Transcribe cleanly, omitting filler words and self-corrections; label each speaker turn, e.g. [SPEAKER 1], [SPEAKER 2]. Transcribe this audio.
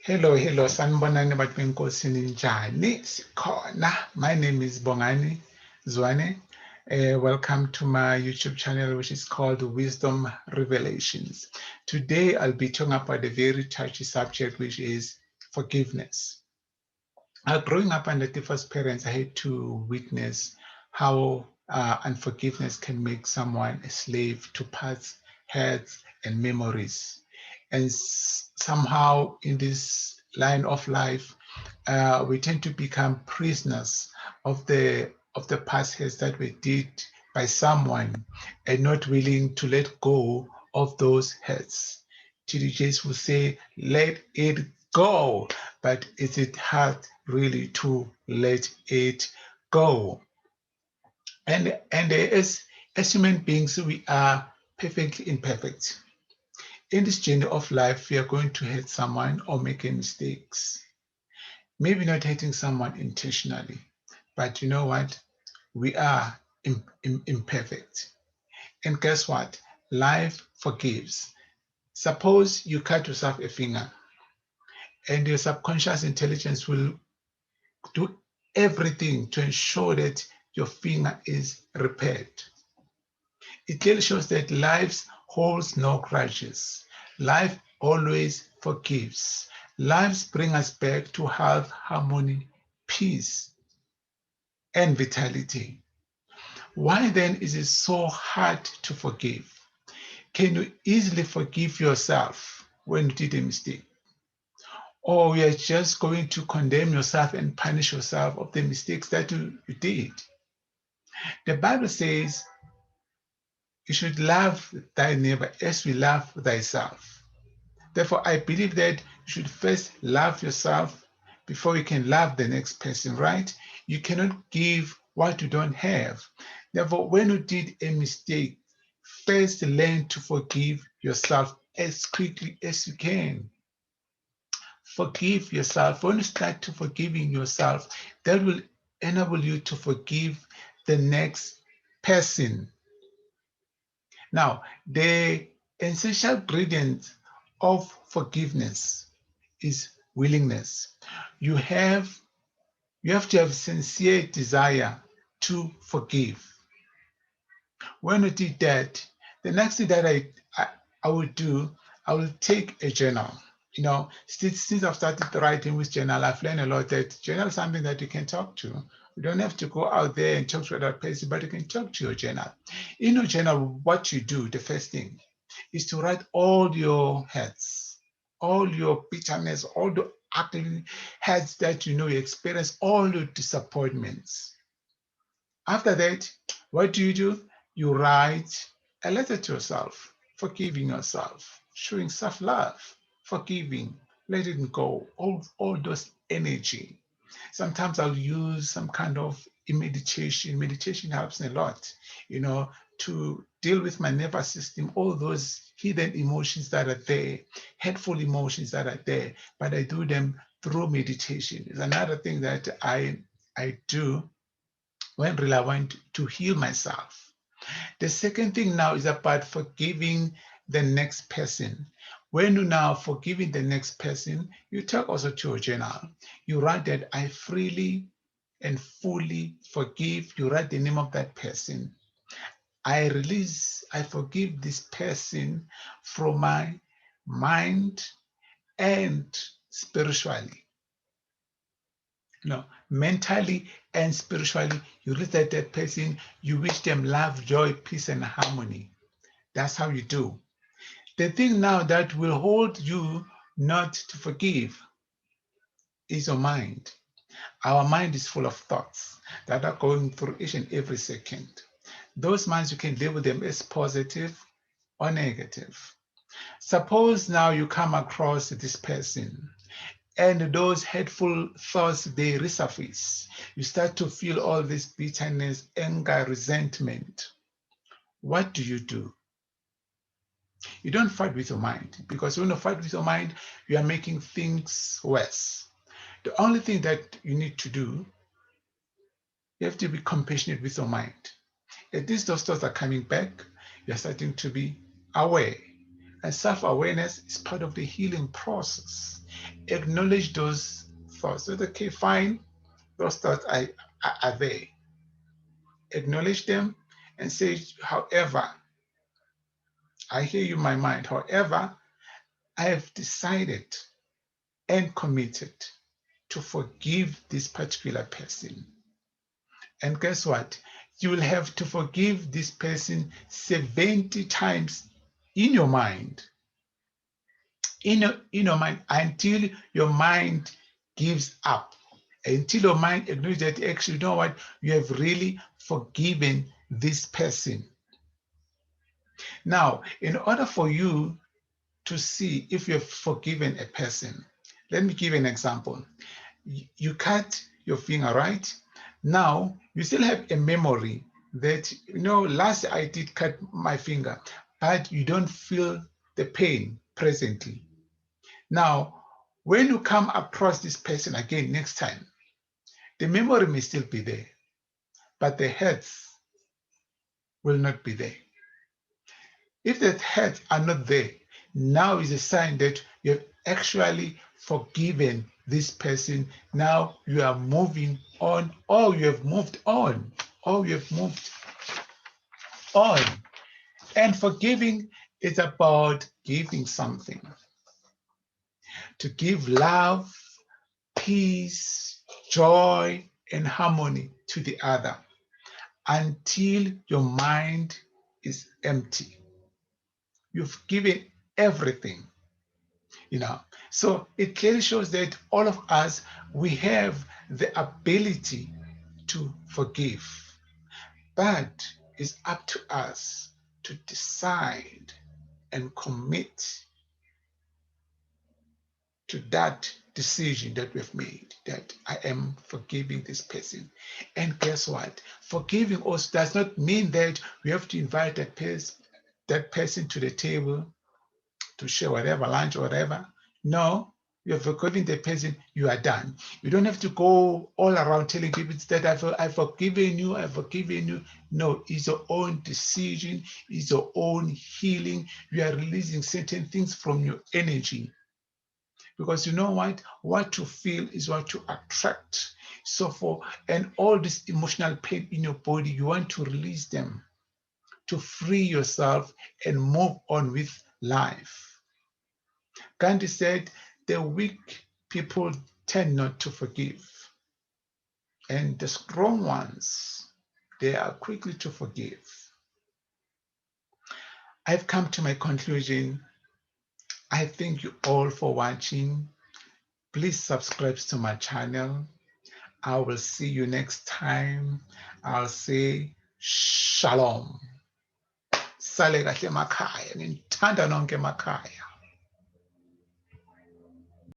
[SPEAKER 1] Hello, sanibonani bathu benkosi ninjani? Sikhona. My name is Bongani Zwane. Welcome to my YouTube channel, which is called Wisdom Revelations. Today, I'll be talking about a very touchy subject, which is forgiveness. Growing up under diverse parents, I had to witness how unforgiveness can make someone a slave to past hurts and memories. And somehow, in this line of life, we tend to become prisoners of the past hurts that we did by someone, and not willing to let go of those hurts. TDJs will say, "Let it go," but is it hard really to let it go? And as human beings, we are perfectly imperfect. In this journey of life, we are going to hurt someone or make mistakes. Maybe not hurting someone intentionally, but you know what? We are imperfect. And guess what? Life forgives. Suppose you cut yourself a finger, and your subconscious intelligence will do everything to ensure that your finger is repaired. It clearly shows that life holds no grudges. Life always forgives. Lives bring us back to health, harmony, peace, and vitality. Why then is it so hard to forgive? Can you easily forgive yourself when you did a mistake? Or you are just going to condemn yourself and punish yourself of the mistakes that you did? The Bible says you should love thy neighbor as you love thyself. Therefore, I believe that you should first love yourself before you can love the next person, right? You cannot give what you don't have. Therefore, when you did a mistake, first learn to forgive yourself as quickly as you can. Forgive yourself. When you start to forgiving yourself, that will enable you to forgive the next person. Now, the essential ingredient of forgiveness is willingness. You have you have to have sincere desire to forgive. When you did that, the next thing that I will do, I will take a journal. Since I've started writing with journal, I've learned a lot that journal is something that you can talk to. You don't have to go out there and talk to other person, but you can talk to your journal. In your journal, what you do, the first thing, is to write all your hurts, all your bitterness, all the ugly hurts that you experience, all your disappointments. After that, what do? You write a letter to yourself, forgiving yourself, showing self-love, forgiving, letting go, all those energy. Sometimes I'll use some kind of meditation. Meditation helps a lot, to deal with my nervous system, all those hidden emotions that are there, hateful emotions that are there, but I do them through meditation. It's another thing that I do when really I want to heal myself. The second thing now is about forgiving the next person. When you now forgiving the next person, you talk also to your journal. You write that I freely and fully forgive. You write the name of that person. I forgive this person from my mind and spiritually. Mentally and spiritually, you reach that person, you wish them love, joy, peace, and harmony. That's how you do. The thing now that will hold you not to forgive is your mind. Our mind is full of thoughts that are going through each and every second. Those minds, you can label them as positive or negative. Suppose now you come across this person and those hateful thoughts, they resurface. You start to feel all this bitterness, anger, resentment. What do? You don't fight with your mind, because when you fight with your mind, you are making things worse. The only thing that you need to do, you have to be compassionate with your mind. If these those thoughts are coming back, you're starting to be aware. And self-awareness is part of the healing process. Acknowledge those thoughts. So, okay, fine, those thoughts are there. Acknowledge them and say, however, I hear you, my mind. However, I have decided and committed to forgive this particular person. And guess what? You will have to forgive this person 70 times in your mind. In your mind, until your mind gives up. Until your mind acknowledges that actually, you know what? You have really forgiven this person. Now, in order for you to see if you have forgiven a person, let me give an example. You cut your finger, right? Now, you still have a memory that, last I did cut my finger, but you don't feel the pain presently. Now, when you come across this person again next time, the memory may still be there, but the hurts will not be there. If the hurts are not there, now is a sign that you have actually forgiven this person. Now you are moving on, or you have moved on, or you have moved on. And forgiving is about giving something. To give love, peace, joy, and harmony to the other until your mind is empty. You've given everything. So it clearly shows that all of us, we have the ability to forgive, but it's up to us to decide and commit to that decision that we've made, that I am forgiving this person. And guess what? Forgiving also does not mean that we have to invite that person to the table to share whatever, lunch or whatever. No, you have forgiven the person, you are done. You don't have to go all around telling people that I've forgiven you, I've forgiven you. No, it's your own decision, it's your own healing. You are releasing certain things from your energy. Because you know what you feel is what you attract. So and all this emotional pain in your body, you want to release them to free yourself and move on with life. Gandhi said, the weak people tend not to forgive, and the strong ones, they are quickly to forgive. I've come to my conclusion. I thank you all for watching. Please subscribe to my channel. I will see you next time. I'll say Shalom. Sale kahle emakhaya. Ngithanda nonke emakhaya.